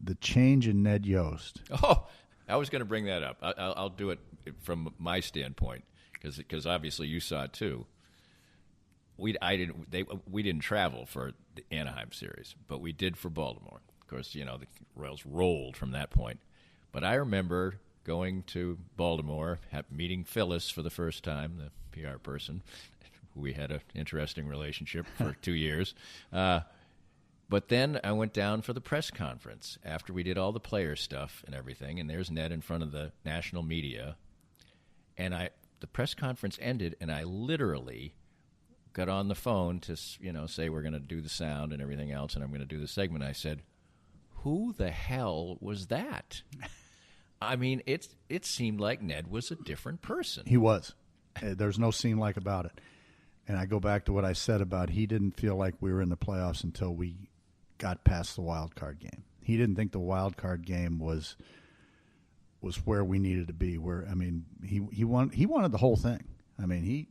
the change in Ned Yost. Oh, I was going to bring that up. I'll do it from my standpoint because obviously you saw it too. We didn't travel for the Anaheim series, but we did for Baltimore. Of course, the Royals rolled from that point. But I remember going to Baltimore, meeting Phyllis for the first time, the PR person. We had an interesting relationship for 2 years. But then I went down for the press conference after we did all the player stuff and everything, and there's Ned in front of the national media. And the press conference ended, and I literally got on the phone to say we're going to do the sound and everything else, and I'm going to do the segment. I said, who the hell was that? I mean, it seemed like Ned was a different person. He was. There's no seem like about it. And I go back to what I said about he didn't feel like we were in the playoffs until we got past the wild card game. He didn't think the wild card game was where we needed to be. He wanted the whole thing. I mean, he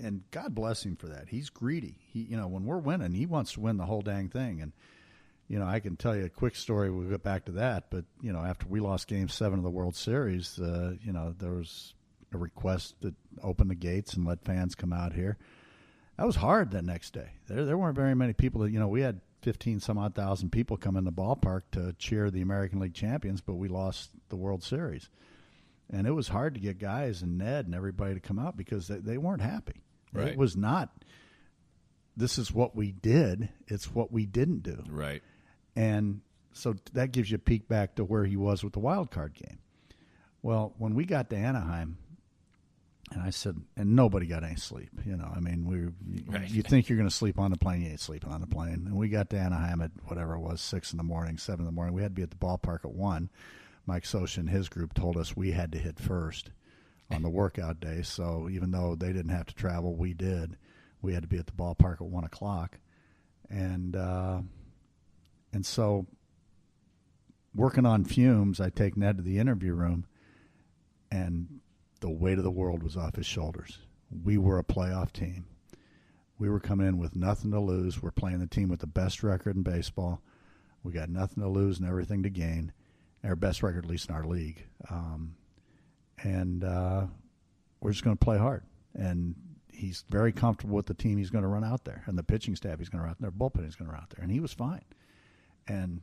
and God bless him for that. He's greedy. When we're winning, he wants to win the whole dang thing. And I can tell you a quick story. We'll get back to that. But after we lost Game 7 of the World Series, there was a request to open the gates and let fans come out here. That was hard that next day. There weren't very many people. We had 15-some-odd thousand people come in the ballpark to cheer the American League champions, but we lost the World Series. And it was hard to get guys and Ned and everybody to come out because they weren't happy. Right. It was not, this is what we did, it's what we didn't do. Right. And so that gives you a peek back to where he was with the wild card game. Well, when we got to Anaheim, and I said, and nobody got any sleep. Right. You think you're going to sleep on the plane, you ain't sleeping on the plane. And we got to Anaheim at whatever it was, 6 in the morning, 7 in the morning. We had to be at the ballpark at 1. Mike Sosha and his group told us we had to hit first on the workout day. So even though they didn't have to travel, we did. We had to be at the ballpark at 1 o'clock. And so working on fumes, I take Ned to the interview room, and the weight of the world was off his shoulders. We were a playoff team. We were coming in with nothing to lose. We're playing the team with the best record in baseball. We got nothing to lose and everything to gain. Our best record, at least in our league. And we're just going to play hard. And he's very comfortable with the team he's going to run out there and the pitching staff he's going to run out there, bullpen he's going to run out there. And he was fine. And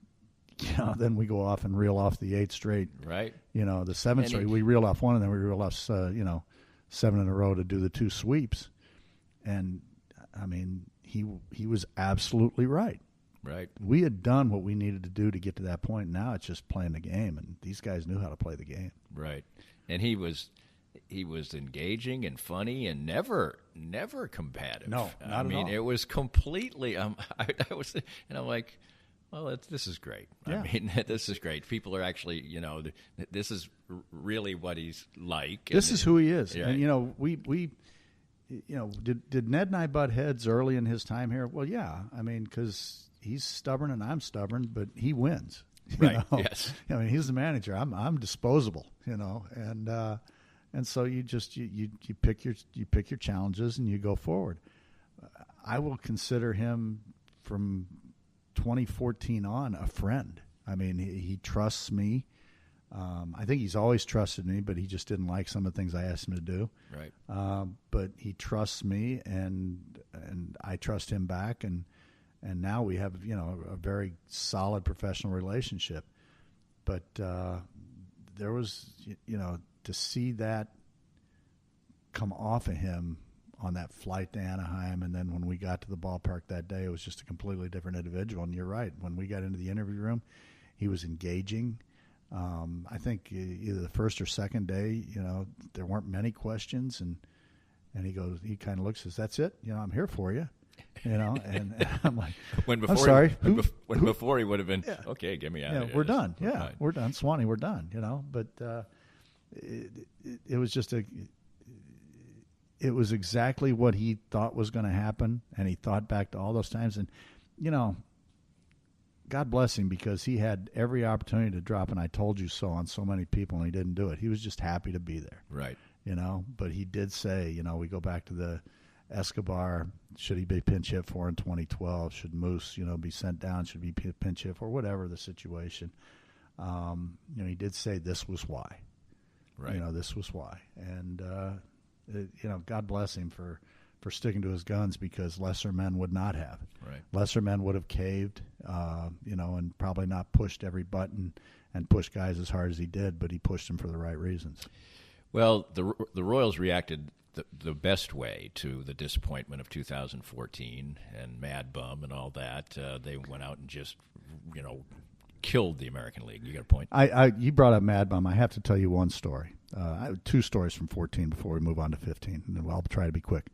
then we go off and reel off the 8 straight. Right. The 7th straight. We reeled off 1, and then we reeled off, 7 in a row to do the 2 sweeps. And, he was absolutely right. Right. We had done what we needed to do to get to that point. Now it's just playing the game, and these guys knew how to play the game. Right. And he was engaging and funny and never combative. No, not at all. It was completely. I was, and I'm like, well, this is great. Yeah. This is great. People are actually, this is really what he's like. This is who he is. Right. And we did Ned and I butt heads early in his time here? Well, yeah. because he's stubborn and I'm stubborn, but he wins. Right. Yes. He's the manager. I'm disposable. And so you just you pick your challenges and you go forward. I will consider him from 2014 on a friend. He trusts me. I think he's always trusted me, but he just didn't like some of the things I asked him to do. Right. But he trusts me, and I trust him back, and now we have a very solid professional relationship. But there was to see that come off of him on that flight to Anaheim, and then when we got to the ballpark that day, it was just a completely different individual. And you're right, when we got into the interview room, he was engaging. I think either the first or second day, there weren't many questions, and he kind of looks and says, "That's it, I'm here for you." And I'm like, I'm sorry. Before he would have been, okay, get me out of here. We're done. We're done. Swanee, we're done. But it was just it was exactly what he thought was going to happen, and he thought back to all those times. And, God bless him, because he had every opportunity to drop an "I told you so" on so many people, and he didn't do it. He was just happy to be there. Right. But he did say, we go back to the Escobar, should he be pinch hit for in 2012? Should Moose, be sent down? Should he be pinch hit for? Whatever the situation. He did say this was why. Right. This was why. And, God bless him for sticking to his guns, because lesser men would not have. Right. Lesser men would have caved, and probably not pushed every button and pushed guys as hard as he did, but he pushed them for the right reasons. Well, the Royals reacted the best way to the disappointment of 2014 and Mad Bum and all that. They went out and just, killed the American League. You got a point? You brought up Mad Bum. I have to tell you one story. I have two stories from 14 before we move on to 15, and I'll try to be quick.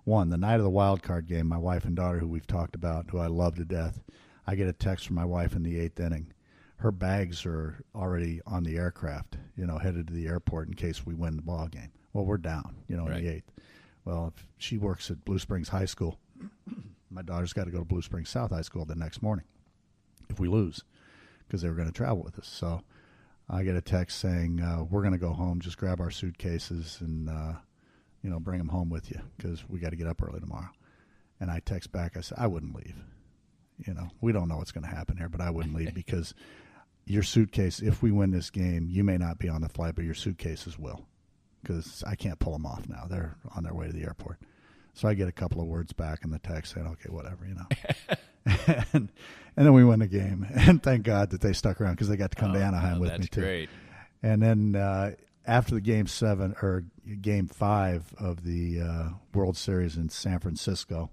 One, the night of the wild card game, my wife and daughter, who we've talked about, who I love to death, I get a text from my wife in the 8th inning. Her bags are already on the aircraft, headed to the airport in case we win the ball game. Well, we're down, in the 8th. Well, if she works at Blue Springs High School, my daughter's got to go to Blue Springs South High School the next morning if we lose, because they were going to travel with us. So I get a text saying, we're going to go home, just grab our suitcases and, bring them home with you, because we got to get up early tomorrow. And I text back, I said, I wouldn't leave. We don't know what's going to happen here, but I wouldn't leave, because your suitcase, if we win this game, you may not be on the flight, but your suitcases will, because I can't pull them off now. They're on their way to the airport. So I get a couple of words back in the text saying, okay, whatever, and then we win the game. And thank God that they stuck around, because they got to come to Anaheim with me too. That's great. And then after the Game 5 of the World Series in San Francisco,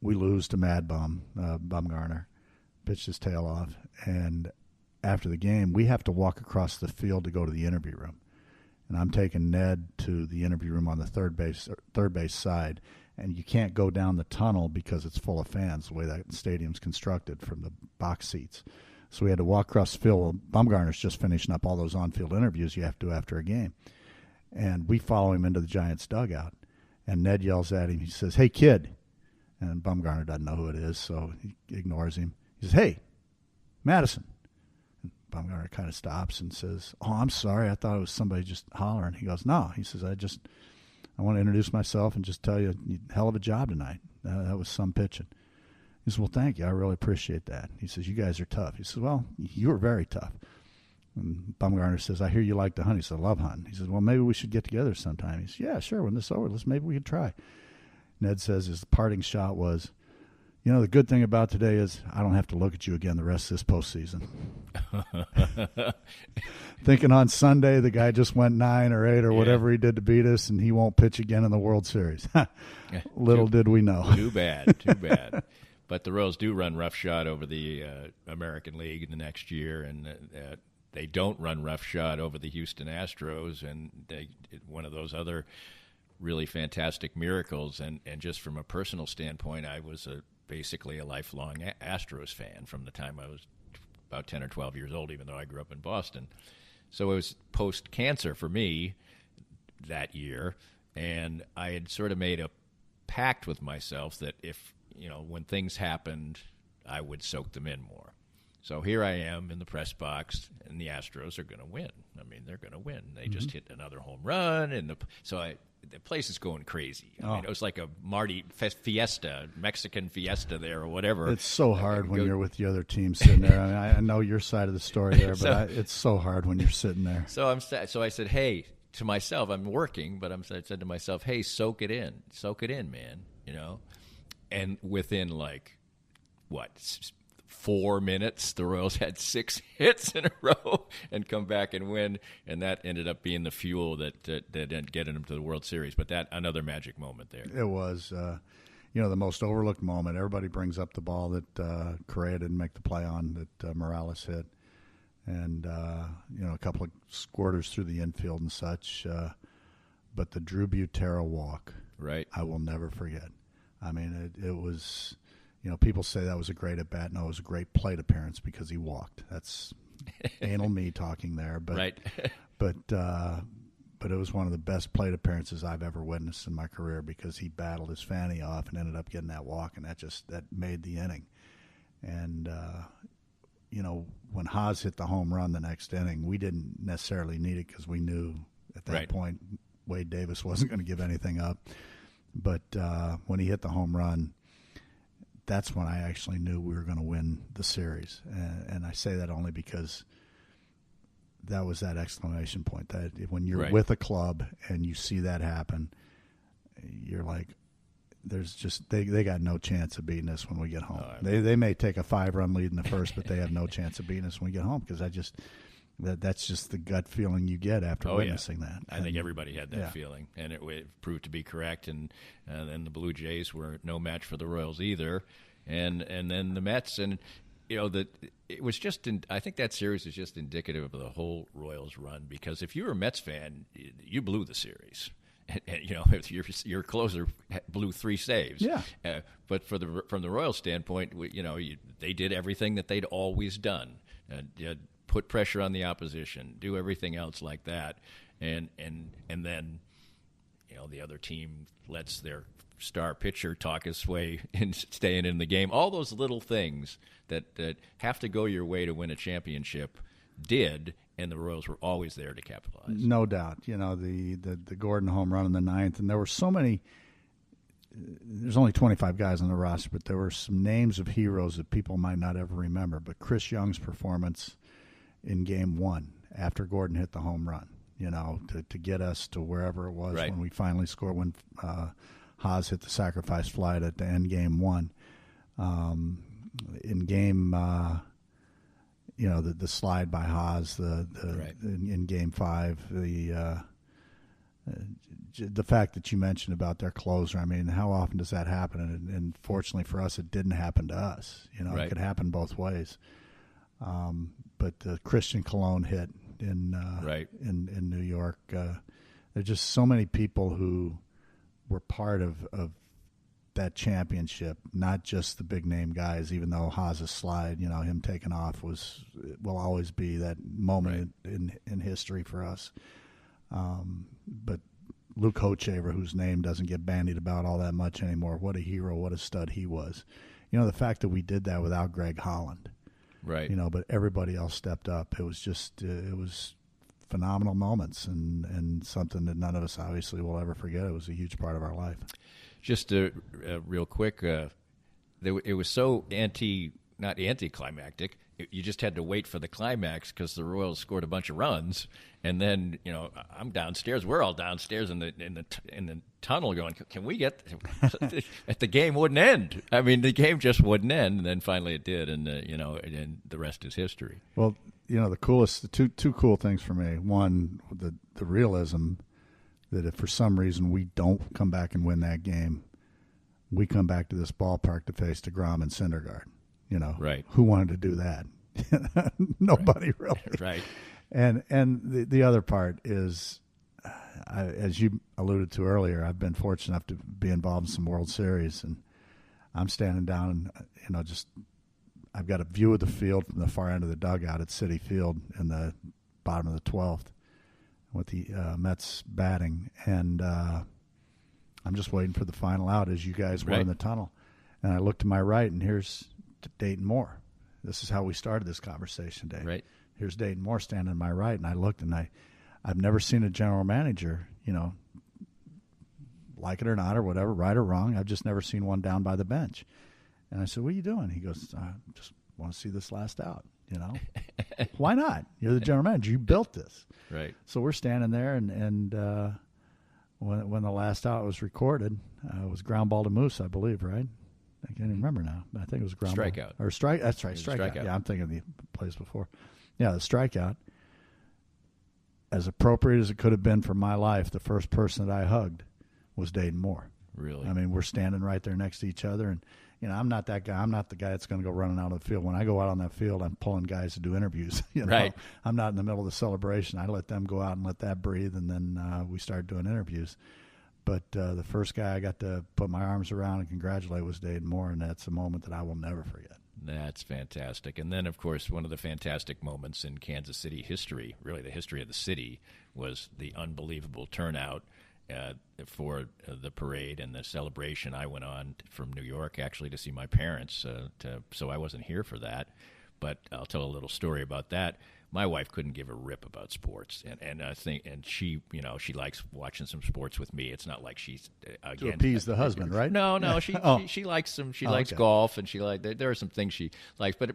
we lose to Mad Bum. Bumgarner pitched his tail off. And after the game, we have to walk across the field to go to the interview room. And I'm taking Ned to the interview room on the third base side. And you can't go down the tunnel because it's full of fans, the way that stadium's constructed from the box seats. So we had to walk across the field. Well, Bumgarner's just finishing up all those on-field interviews you have to do after a game. And we follow him into the Giants' dugout. And Ned yells at him. He says, hey, kid. And Bumgarner doesn't know who it is, so he ignores him. He says, hey, Madison. And Bumgarner kind of stops and says, oh, I'm sorry. I thought it was somebody just hollering. He goes, no. He says, I want to introduce myself and just tell you, hell of a job tonight. That was some pitching. He says, well, thank you. I really appreciate that. He says, you guys are tough. He says, well, you were very tough. And Bumgarner says, I hear you like to hunt. He said, I love hunting. He says, well, maybe we should get together sometime. He says, yeah, sure. When this is over, maybe we could try. Ned says his parting shot was, the good thing about today is I don't have to look at you again the rest of this postseason. Thinking on Sunday the guy just went 9 or 8 or whatever he did to beat us, and he won't pitch again in the World Series. Little did we know. Too bad. But the Royals do run roughshod over the American League the next year, and they don't run roughshod over the Houston Astros, and one of those other really fantastic miracles. And just from a personal standpoint, I was basically a lifelong Astros fan from the time I was about 10 or 12 years old, even though I grew up in Boston. So it was post-cancer for me that year, and I had sort of made a pact with myself that if, when things happened, I would soak them in more. So here I am in the press box, and the Astros are going to win. I mean, they're going to win. They just hit another home run, and the place is going going I mean, it was like a Marty fiesta, Mexican fiesta there or whatever. It's so hard when you're with the other team sitting there. I mean, I know your side of the story there, but it's so hard when you're sitting there. So I said, hey, to myself, I'm working, but I said to myself, hey, soak it in, man, And within 4 minutes, the Royals had 6 hits in a row and come back and win, and that ended up being the fuel that didn't get them to the World Series. But that another magic moment there. It was, the most overlooked moment. Everybody brings up the ball that Correa didn't make the play on, that Morales hit, and a couple of squirters through the infield and such. But the Drew Butera walk, right? I will never forget. I mean, it was. People say that was a great at-bat. No, it was a great plate appearance because he walked. That's anal me talking there. But, right. but it was one of the best plate appearances I've ever witnessed in my career because he battled his fanny off and ended up getting that walk, and that made the inning. And, when Haas hit the home run the next inning, we didn't necessarily need it because we knew at that point Wade Davis wasn't going to give anything up. But when he hit the home run, that's when I actually knew we were going to win the series. And I say that only because that was that exclamation point. That when you're with a club and you see that happen, you're like, there's just they got no chance of beating us when we get home. They may take a 5-run lead in the first, but they have no chance of beating us when we get home, because that's just the gut feeling you get after witnessing that. I think everybody had that feeling, and it proved to be correct. And then the Blue Jays were no match for the Royals either, and then the Mets, and it was just. I think that series is just indicative of the whole Royals run, because if you were a Mets fan, you blew the series. And, if your closer blew 3 saves. But from the Royals' standpoint, they did everything that they'd always done. Put pressure on the opposition, do everything else like that, and then the other team lets their star pitcher talk his way in staying in the game. All those little things that have to go your way to win a championship did. And the Royals were always there to capitalize. No doubt. The Gordon home run in the 9th, and there were so many. There's only 25 guys on the roster, but there were some names of heroes that people might not ever remember. But Chris Young's performance in Game 1 after Gordon hit the home run, to get us to wherever it was when we finally scored, when Haas hit the sacrifice fly at the end Game 1. In Game the slide by Haas, in Game 5, the fact that you mentioned about their closer. I mean, how often does that happen? And fortunately for us, it didn't happen to us. It could happen both ways. But the Christian Colon hit in New York. There's just so many people who were part of that championship, not just the big name guys, even though Haas's slide, him taking off will always be that moment in history for us. But Luke Hochevar, whose name doesn't get bandied about all that much anymore, what a hero, what a stud he was. The fact that we did that without Greg Holland, but everybody else stepped up. It was just, it was phenomenal moments, and something that none of us obviously will ever forget. It was a huge part of our life. Just real quick, it was so not anticlimactic. You just had to wait for the climax because the Royals scored a bunch of runs, and then I'm downstairs. We're all downstairs in the tunnel going, can we get? The game wouldn't end. I mean, the game just wouldn't end, and then finally it did, and and the rest is history. Well, the two cool things for me. One, the realism that if for some reason we don't come back and win that game, we come back to this ballpark to face DeGrom and Syndergaard. Who wanted to do that? Nobody really. Right. And the other part is, as you alluded to earlier, I've been fortunate enough to be involved in some World Series, and I'm standing down, and I've got a view of the field from the far end of the dugout at Citi Field in the bottom of the 12th. With the Mets batting, and I'm just waiting for the final out as you guys were in the tunnel. And I look to my right, and here's Dayton Moore. This is how we started this conversation, Dave. Right. Here's Dayton Moore standing to my right, and I looked, and I've never seen a general manager, like it or not or whatever, right or wrong. I've just never seen one down by the bench. And I said, what are you doing? He goes, I just want to see this last out. Why not? You're the general manager. You built this. Right. So we're standing there, and when the last out was recorded, it was ground ball to Moose, I believe, right? I can't even remember now, but I think it was ground strikeout. Ball. Or strike. That's right, strikeout. Yeah, I'm thinking of the plays before. Yeah, the strikeout. As appropriate as it could have been for my life, the first person that I hugged was Dayton Moore. Really? I mean, we're standing right there next to each other, and I'm not that guy. I'm not the guy that's going to go running out of the field. When I go out on that field, I'm pulling guys to do interviews. Right. I'm not in the middle of the celebration. I let them go out and let that breathe, and then we start doing interviews. But the first guy I got to put my arms around and congratulate was Dayton Moore, and that's a moment that I will never forget. That's fantastic. And then, of course, one of the fantastic moments in Kansas City history, really the history of the city, was the unbelievable turnout for the parade and the celebration. I went on from New York, actually, to see my parents, so I wasn't here for that. But I'll tell a little story about that. My wife couldn't give a rip about sports, and I think, and she, she likes watching some sports with me. It's not like she's to appease the husband, right? No, she likes some. She likes golf, and there are some things she likes. But